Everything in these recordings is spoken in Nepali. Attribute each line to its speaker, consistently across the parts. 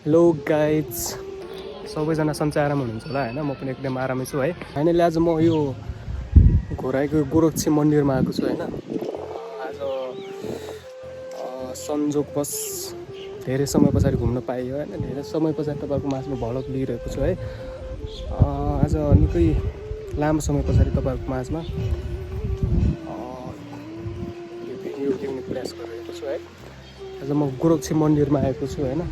Speaker 1: हेलो गाइज, सबैजना सन्चै आराम हुनुहुन्छ होला होइन। म पनि एकदम आरामै छु है। फाइनली आज म यो घोराइको गोरक्षी मन्दिरमा आएको छु होइन। आज संयोगवश धेरै समय पछाडि घुम्न पाइयो होइन। धेरै समय पछाडि तपाईँहरूको माझमा भ्लग लिइरहेको छु है। आज निकै लामो समय पछाडि तपाईँहरूको माझमा यो भिडियो ल्याउने प्रयास गरिरहेको छु है। आज म गोरक्षी मन्दिरमा आएको छु होइन।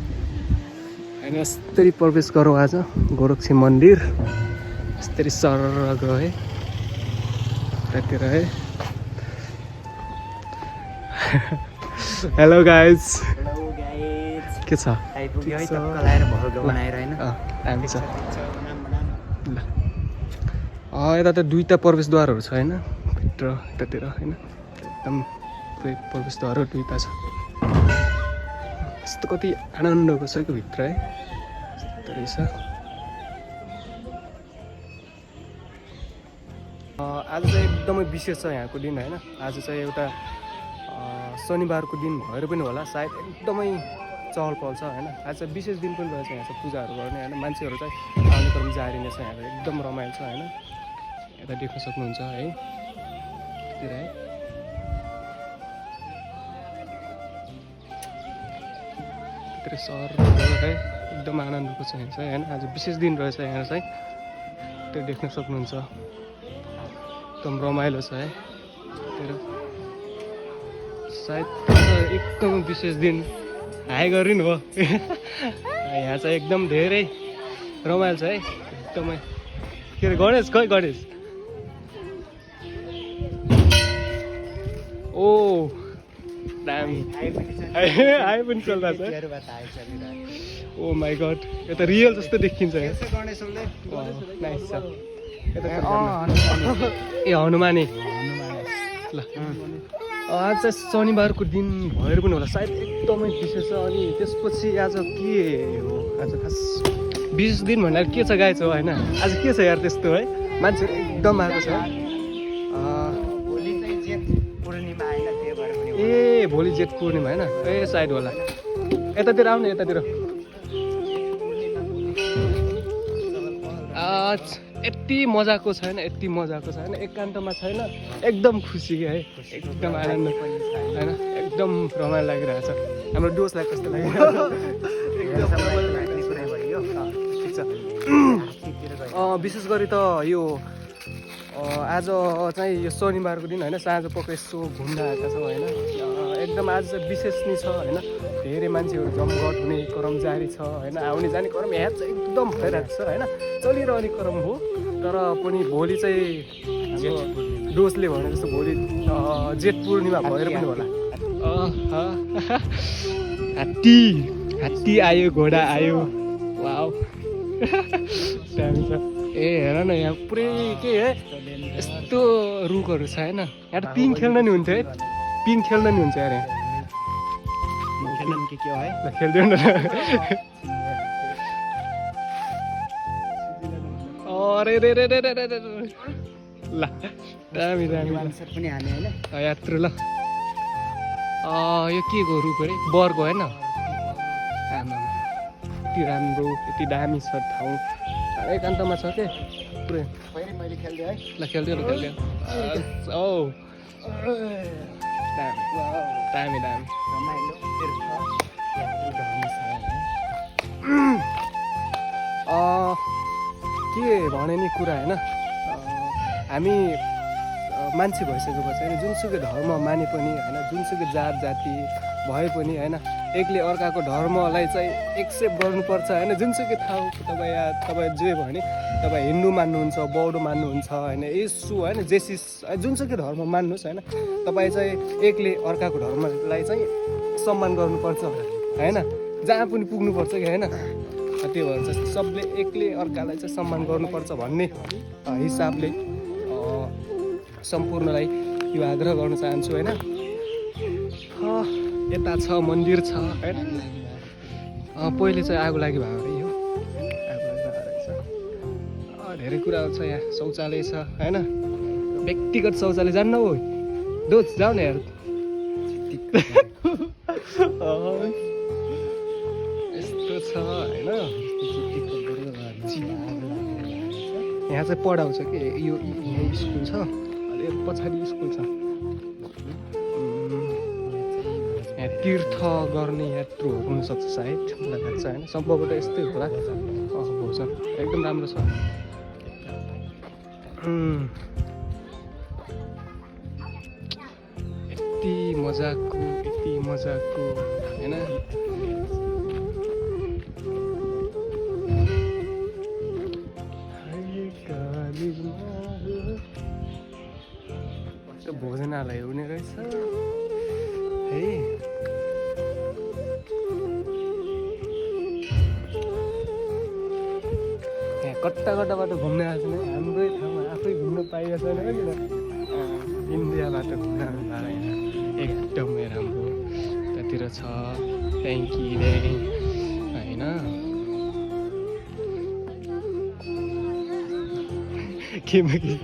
Speaker 1: होइन यस्तरी प्रवेश गरौँ आज गोरक्षी मन्दिर। यस्तरी सर गयो है यतातिर है। हेलो गाइज, के छ?
Speaker 2: आइपुग्यो है टक्क लाएर भल बनाएर हैन।
Speaker 1: हामी छ ल। यता त दुईटा प्रवेशद्वारहरू छ होइन, भित्र यतातिर होइन। एकदम प्रवेशद्वारहरू दुईटा छ। यस्तो कति आनन्दको छ कि भित्र है। यस्तो रहेछ। आज चाहिँ एकदमै विशेष छ यहाँको दिन होइन। आज चाहिँ एउटा शनिबारको दिन भएर पनि होला सायद एकदमै चहल पहल छ होइन। आज चाहिँ विशेष दिन पनि रहेछ। यहाँ चाहिँ पूजाहरू गर्ने होइन। मान्छेहरू चाहिँ आउने क्रम जारी नै छ। यहाँ एकदम रमाइलो छ होइन। यता देख्न सक्नुहुन्छ है तिर है। तिर सहर है एकदम आनन्दको छ यहाँ चाहिँ होइन। आज विशेष दिन रहेछ यहाँ चाहिँ, त्यो देख्न सक्नुहुन्छ। एकदम रमाइलो छ है तिर। सायद एकदम विशेष दिन हाई गरिनु हो। यहाँ चाहिँ एकदम धेरै रमाइलो छ है एकदमै। के अरे गणेश खै गणेश? ओ दामी हाई पनि चलिरहेको छ। ओ माई गड, यता रियल जस्तो देखिन्छ। नाइस छ। ए हनुमाने ल। आज चाहिँ शनिबारको दिन भएर पनि होला सायद एकदमै विशेष छ। अनि त्यसपछि आज के हो? आज खास विशेष दिन भन्दा के छ गाई छ होइन। आज के छ यार त्यस्तो है। मान्छेहरू एकदम आएको छ। ए भोलि जेठ पूर्णिमा होइन। ए सायद होला। यतातिर आउने यतातिर। यति मजाको छैन, यति मजाको छैन, एकान्तमा छैन, एकदम खुसी है, एकदम आनन्द होइन, एकदम रमाइलो लागिरहेछ। हाम्रो डोसलाई कस्तो लागिरहेछ? विशेष गरी त यो आज चाहिँ यो शनिबारको दिन होइन। साँझ पख यसो घुम्न आएका छौँ होइन। एकदम आज चाहिँ विशेष नै छ होइन। धेरै मान्छेहरू जमघट हुने क्रम जारी छ होइन। आउने जाने क्रम यहाँ चाहिँ एकदम भइरहेको छ होइन। चलिरहने क्रम हो। तर पनि भोलि चाहिँ डोसले भने जस्तो भोलि जेठ पूर्णिमा भएर पनि होला। हात्ती आयो, घोडा आयो। वाउ दामी छ। ए हेर न यहाँ पुरै के है यस्तो रुखहरू छ होइन। यहाँ त पिङ खेल्न नि हुन्थ्यो है। पिङ खेल्न नि हुन्छ यार यहाँ। खेल्दैन न। अरे रे रे रे रे रे ल दामी दामी यात्रु ल। यो के को रुख अरे? बरको होइन। आमा यति राम्रो, यति दामी छ ठाउँ। एकान्तमा छ के पुरै। ल खेल्दियो ल खेल्दियो। ओ दामी दामी दामी। के भने नि कुरा होइन। हामी मान्छे भइसकेपछि होइन, जुनसुकै धर्म माने पनि होइन, जुनसुकै जात जाति भए पनि होइन, एकले अर्काको धर्मलाई चाहिँ एक्सेप्ट गर्नुपर्छ होइन। जुनसुकै ठाउँ तपाईँ जे भने तपाईँ हिन्दू मान्नुहुन्छ, बौद्ध मान्नुहुन्छ होइन, यसु होइन, जेसिस जुनसुकै धर्म मान्नुहोस् होइन। तपाईँ चाहिँ एकले अर्काको धर्मलाई चाहिँ सम्मान गर्नुपर्छ होइन। जहाँ पनि पुग्नुपर्छ कि होइन। त्यो भन्छ सबले एकले अर्कालाई चाहिँ सम्मान गर्नुपर्छ भन्ने हिसाबले सम्पूर्णलाई यो आग्रह गर्न चाहन्छु होइन। यता छ मन्दिर छ होइन। पहिले चाहिँ आगो लागि भएको अरे यो आगो लागि भएको रहेछ। धेरै कुराहरू छ यहाँ। शौचालय छ होइन। व्यक्तिगत शौचालय जान्न हो दोच जाऊ न यार। यस्तो छ होइन यहाँ चाहिँ पढाउँछ कि यो यहाँ स्कुल छ अलि पछाडि स्कुल छ यहाँ तीर्थ गर्ने यात्रुहरू हुनसक्छ सायद मलाई लाग्छ होइन सम्भवतः यस्तै होला भोजन एकदम राम्रो छ यति मजाको होइन भोजनालय हुने रहेछ है यहाँ कट्टाबाट घुम्न आएको छैन हाम्रै ठाउँमा आफै घुम्न पाइएको छैन कि इन्डियाबाट घुम्न आउनु भएको यहाँ एकदमै राम्रो त्यतातिर छ ट्याङ्की होइन केमा कि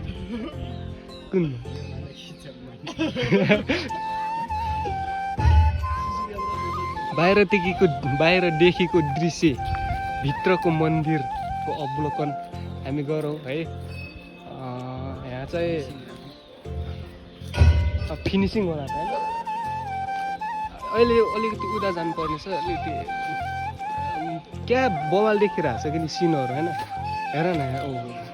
Speaker 1: कुन बाहिरदेखिको दृश्य भित्रको मन्दिरको अवलोकन हामी गरौँ है यहाँ चाहिँ फिनिसिङ होला त होइन अहिले अलिकति उता जानुपर्ने छ अलिकति क्या बवाल देखिरहेको छ कि नि सिनहरू होइन हेर न यहाँ ल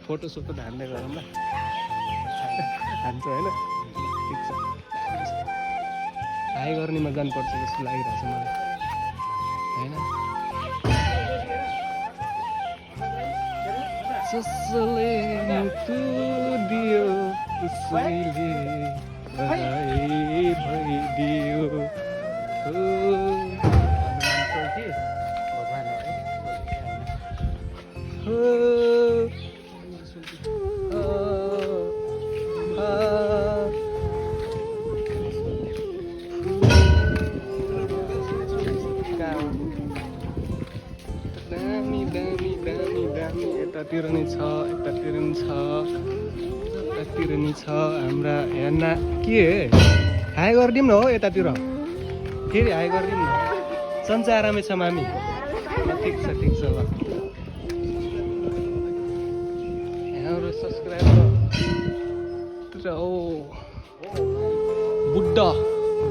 Speaker 1: फोटोसोटो हान्दै गरौँ ल हान्छ होइन ठिक छ हाई गर्नेमा जानुपर्छ जस्तो लागिरहेको छ मलाई होइन जसले मुटु दियो उसैले भइदियो यतातिर नै छ यतातिर नि छ हाम्रा हेर्न के हाई गरिदिउँ न हो यतातिर फेरि हाई गरिदिउँ न सन्चै आरामै छ मामी ठिक छ ल हाम्रो सब्सक्राइबर ओ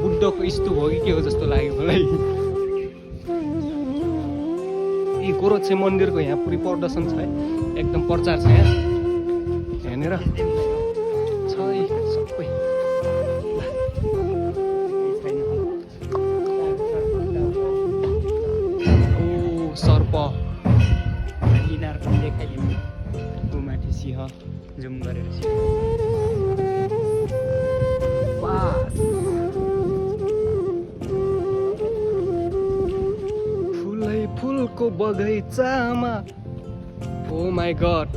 Speaker 1: बुद्धको स्तूप हो कि के हो जस्तो लाग्यो मलाई यी गोरक्षे मन्दिरको यहाँ पुरै प्रदर्शन छ है एकदम प्रचार छ यहाँ यहाँनिर छ सबै ओ सर्प
Speaker 2: यिनीहरूको देखाइदिउँ माथि सिंह जुम गरेर
Speaker 1: फुलको बगैँचामा ओ माई गड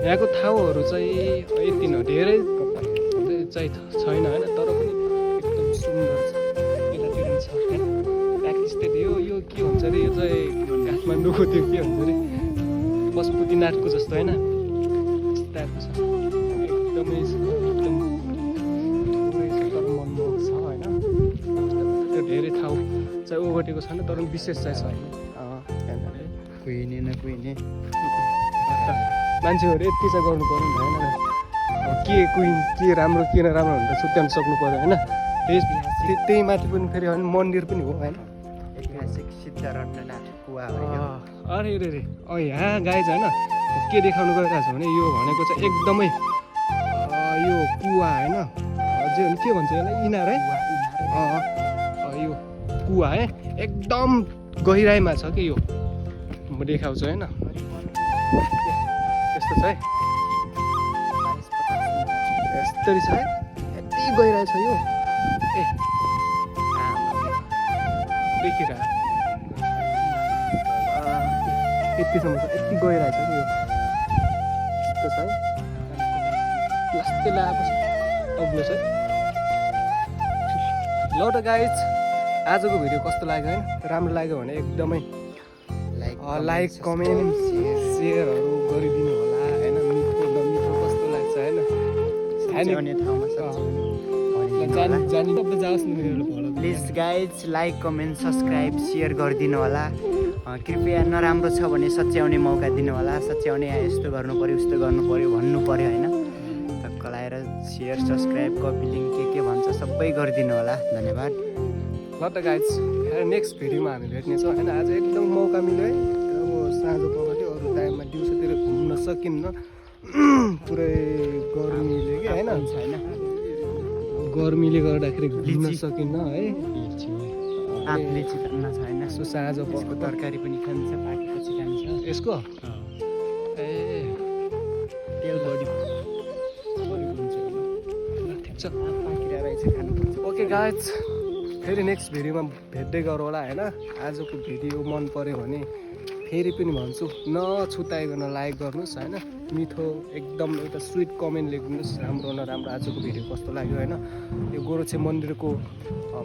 Speaker 1: यहाँको ठाउँहरू चाहिँ यति न धेरै चाहिँ छैन होइन तर पनि एकदम सुन्दर छ यतातिर छ प्याकेज यो के भन्छ अरे यो चाहिँ काठमाडौँको त्यो के भन्छ अरे पशुपतिनाथको जस्तो होइन यस्तो छ एकदमै एकदम थुप्रै छ तर मनमोहक छ होइन त्यो धेरै ठाउँ चाहिँ ओगटेको छैन तर विशेष चाहिँ छ
Speaker 2: कुहिने
Speaker 1: मान्छेहरू यति चाहिँ गर्नु पर्यो नि होइन के राम्रो के नराम्रो भनेर छुट्याउनु सक्नु पर्यो होइन त्यही माथि पनि फेरि होइन मन्दिर पनि हो होइन
Speaker 2: ऐतिहासिक सिद्धरत्ननाथ कुवा
Speaker 1: अरे यहाँ गाइज होइन के देखाउनु गइरहेको छ भने यो भनेको चाहिँ एकदमै यो कुवा होइन अझै के भन्छ यसलाई इनार है यो कुवा है एकदम गहिराइमा छ कि यो म देखाउँछु होइन यस्तो छ है यस्तरी छ है यति गहिराइ छ यो देखिरह यतिसम्म छ यति गहिराइ छ कि यो यस्तो छ है लास्टै लगाएको छ अग्लो छ ल त गाइज आजको भिडियो कस्तो लाग्यो होइन राम्रो लाग्यो भने एकदमै लाइक कमेन्ट सेयरहरू गरिदिनु होला होइन मिठो नमिठो कस्तो लाग्छ होइन
Speaker 2: गरिदिनु होला
Speaker 1: जानी तपाईँ जाओस् न मेरो भलो
Speaker 2: please guys like comment subscribe share गरिदिनु होला कृपया नराम्रो छ भने सच्याउने मौका दिनु होला सच्याउने यस्तो गर्नु पऱ्यो उस्तो गर्नु पऱ्यो भन्नु पऱ्यो होइन टक्क लगाएर सेयर सब्सक्राइब कपी लिङ्क के भन्छ सबै गरिदिनु होला धन्यवाद
Speaker 1: ल त गाइज नेक्स्ट भिडियोमा हामी भेट्नेछौँ होइन आज एकदम मौका मिल्यो है अब साँझ पखाल्यो अरू टाइममा दिउँसोतिर घुम्न सकिन्न पुरै गर्मीले कि होइन
Speaker 2: छैन
Speaker 1: गर्मीले गर्दाखेरि घुम्न सकिन्न है
Speaker 2: आफूले चिताउन छैन
Speaker 1: यसो साँझ
Speaker 2: त्यसको
Speaker 1: पख
Speaker 2: तरकारी पनि खान्छ पाकेपछि खान्छ
Speaker 1: यसको ए
Speaker 2: तेल बढी
Speaker 1: ठिक छ
Speaker 2: पाकिरहेको रहेछ खानुपर्छ
Speaker 1: ओके गाइज फेरि नेक्स्ट भिडियोमा भेट्दै गरौँ होला होइन आजको भिडियो मन पऱ्यो भने फेरि पनि भन्छु नछुताइकन लाइक गर्नुहोस् होइन मिठो एकदम एउटा स्विट कमेन्ट लेखिदिनुहोस् राम्रो नराम्रो आजको भिडियो कस्तो लाग्यो होइन यो गोरुछे मन्दिरको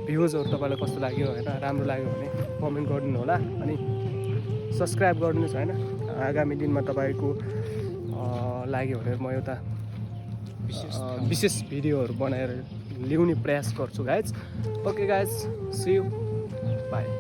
Speaker 1: भ्युजहरू तपाईँलाई कस्तो लाग्यो होइन राम्रो लाग्यो भने कमेन्ट गरिदिनु होला अनि सब्सक्राइब गरिदिनुहोस् होइन आगामी दिनमा तपाईँको लाग्यो भने म एउटा विशेष भिडियोहरू बनाएर ल्याउने प्रयास गर्छु guys okay guys see you by